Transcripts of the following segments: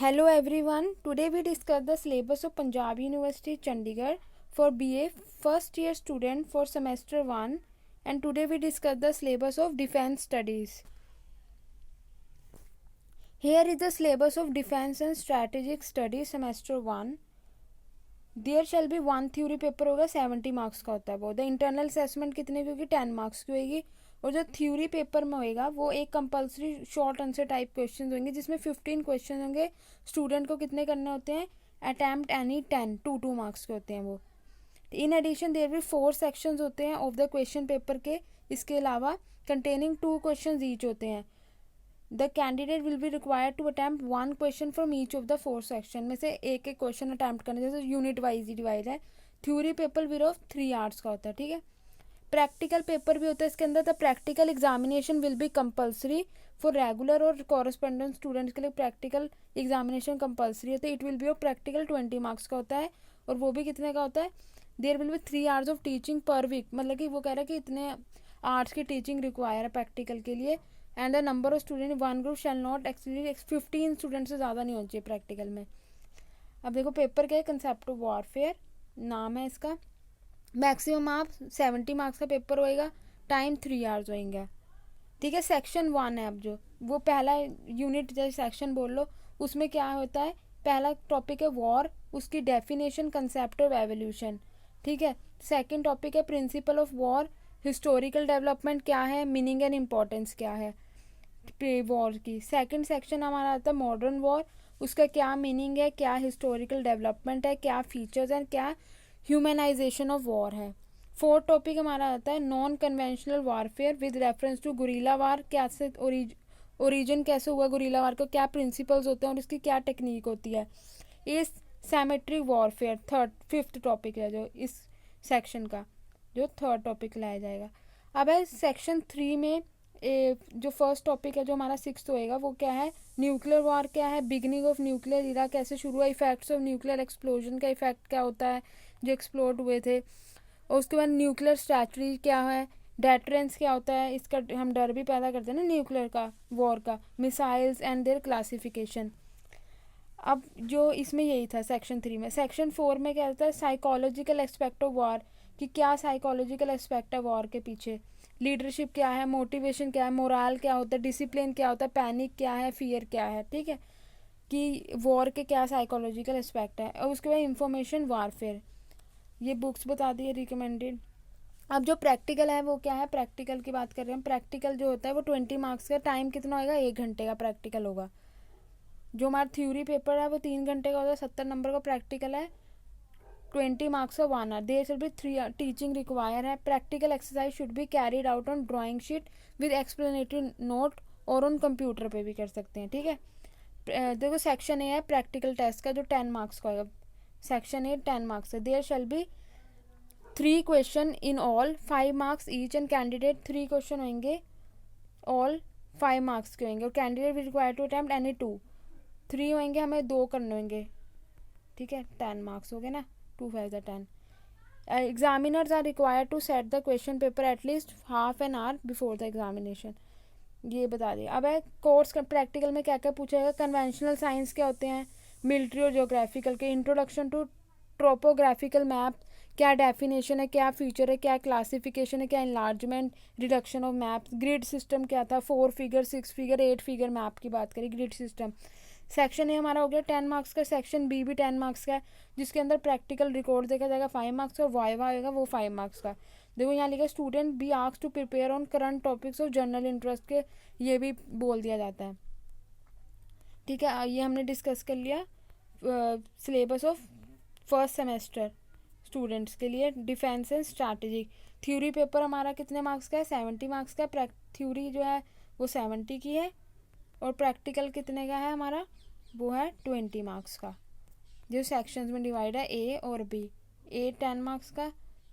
Hello everyone. Today we discuss the syllabus of Punjab University Chandigarh for BA first year student for semester 1, and today we discuss the syllabus of Defence Studies. Here is the syllabus of Defence and Strategic Studies semester 1. There shall be one theory paper होगा 70 marks का होता है वो. The internal assessment कितने की होगी 10 marks की होगी. और जो थ्योरी पेपर में होएगा वो एक compulsory short answer type question होंगे जिसमें 15 क्वेश्चन होंगे. स्टूडेंट को कितने करने होते हैं अटैम्प्ट एनी 10 2 मार्क्स के होते हैं वो. In addition there will 4 sections होते हैं ऑफ द क्वेश्चन पेपर के. इसके अलावा कंटेनिंग 2 क्वेश्चन ईच होते हैं. The candidate will be required to attempt 1 question from each of the 4 section में से एक एक क्वेश्चन अटैम्प्ट करने. जैसे यूनिट वाइज ही डिवाइड है. Theory paper will of 3 hours का होता है. ठीक है. प्रैक्टिकल पेपर भी होता है इसके अंदर. The practical examination will be compulsory for regular और कॉरेस्पॉन्डेंस स्टूडेंट्स के लिए. प्रैक्टिकल एग्जामिनेशन कंपलसरी होता है. It will be of practical 20 marks का होता है. और वो भी कितने का होता है. There will be 3 hours of teaching per week. मतलब कि वो कह रहा है कि इतने आवर्स की टीचिंग रिक्वायर है प्रैक्टिकल के लिए. And the number of student one group shall not exceed 15 student से ज़्यादा नहीं होना चाहिए प्रैक्टिकल में. अब देखो पेपर क्या है. कंसेप्ट ऑफ वॉरफेयर नाम है इसका. मैक्सिमम आप 70 मार्क्स का पेपर होएगा. टाइम 3 आवर्स होएंगे. ठीक है. सेक्शन 1 है. अब जो वो पहला यूनिट जैसे सेक्शन बोल लो उसमें क्या होता है. पहला टॉपिक है वॉर. उसकी डेफिनेशन कंसेप्ट ऑफ एवोल्यूशन. ठीक है. सेकंड टॉपिक है principle of war. Historical development क्या है. मीनिंग एंड इम्पोर्टेंस क्या है वॉर की. सेकंड सेक्शन हमारा आता है मॉडर्न वॉर. उसका क्या मीनिंग है, क्या हिस्टोरिकल डेवलपमेंट है, क्या फीचर्स हैं, क्या ह्यूमनाइजेशन ऑफ वॉर है. फोर्थ टॉपिक हमारा आता है non conventional warfare with reference to guerrilla war. कैसे ओरिजिन कैसे हुआ गुरीला वार का, क्या प्रिंसिपल्स होते हैं और इसकी क्या टेक्निक होती है. इस सैमेट्रिक वॉरफेयर फिफ्थ टॉपिक है जो इस सेक्शन का जो थर्ड टॉपिक लाया जाएगा. अब है सेक्शन 3 में जो फर्स्ट टॉपिक है जो हमारा 6th होएगा वो क्या है. न्यूक्लियर वॉर क्या है. बिगनिंग ऑफ न्यूक्लियर इरा कैसे शुरू हुआ. इफेक्ट्स ऑफ न्यूक्लियर एक्सप्लोजन का इफेक्ट क्या होता है जो एक्सप्लोड हुए थे. और उसके बाद न्यूक्लियर स्ट्रैटेजी क्या है. डेटरेंस क्या होता है. इसका हम डर भी पैदा करते हैं ना न्यूक्लियर का वॉर का. Missiles and there classification. अब जो इसमें यही था सेक्शन 3 में. सेक्शन 4 में क्या होता है साइकोलॉजिकल एस्पेक्ट ऑफ वॉर कि क्या साइकोलॉजिकल एस्पेक्ट है वॉर के पीछे. लीडरशिप क्या है, मोटिवेशन क्या है, मोरल क्या होता है, डिसिप्लिन क्या होता है, पैनिक क्या है, फियर क्या है. ठीक है. कि वॉर के क्या साइकोलॉजिकल एस्पेक्ट है. और उसके बाद इंफॉर्मेशन वारफेयर. ये बुक्स बता दी है रिकमेंडेड. अब जो प्रैक्टिकल है वो क्या है. प्रैक्टिकल की बात कर रहे हैं. प्रैक्टिकल जो होता है वो 20 मार्क्स का. टाइम कितना होगा 1 घंटे का प्रैक्टिकल होगा. जो हमारा थ्योरी पेपर है वो 3 घंटे का होता है. 70 नंबर का प्रैक्टिकल है. 20 marks of 1 hour. There should be 3 teaching require है. Practical exercise should be carried out on drawing sheet with explanatory note और ऑन कंप्यूटर पे भी कर सकते हैं. ठीक है. देखो सेक्शन ए है प्रैक्टिकल टेस्ट का जो 10 मार्क्स का होगा. सेक्शन ए 10 मार्क्स है. There shall be 3 question in all 5 marks each and candidate 3 question होंगे ऑल 5 मार्क्स के होंगे. और candidate will require to attempt any 2. 3 होंगे हमें 2 करने होंगे. ठीक है. 10 मार्क्स हो गए ना. 2 5 10. Examiners are required to set the question paper at least half an hour before the examination. ये बता दिया. अब है कोर्स प्रैक्टिकल में क्या क्या पूछेगा. कन्वेंशनल साइंस क्या होते हैं, मिलिट्री और जियोग्राफिकल के. इंट्रोडक्शन टू ट्रोपोग्राफिकल मैप क्या डेफिनेशन है, क्या फीचर है, क्या क्लासिफिकेशन है, क्या enlargement reduction of maps. Grid system क्या था. 4 फिगर 6 फिगर 8 फिगर मैप की बात करें. Grid system. सेक्शन ए हमारा हो गया 10 मार्क्स का. सेक्शन बी भी 10 मार्क्स का है जिसके अंदर प्रैक्टिकल रिकॉर्ड देखा जाएगा 5 मार्क्स और वाइवा होगा वो 5 मार्क्स का. देखो यहाँ लिखा student be asked to prepare on current topics of general interest के. ये भी बोल दिया जाता है. ठीक है. ये हमने डिस्कस कर लिया syllabus of first semester students के लिए. Defence and strategy. Theory paper हमारा कितने मार्क्स का है 70 मार्क्स का. थ्योरी जो है वो 70 की है और प्रैक्टिकल कितने का है हमारा वो है 20 मार्क्स का. जो सेक्शंस में डिवाइड है ए और बी. ए 10 मार्क्स का,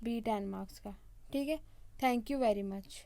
बी 10 मार्क्स का. ठीक है. Thank you very much.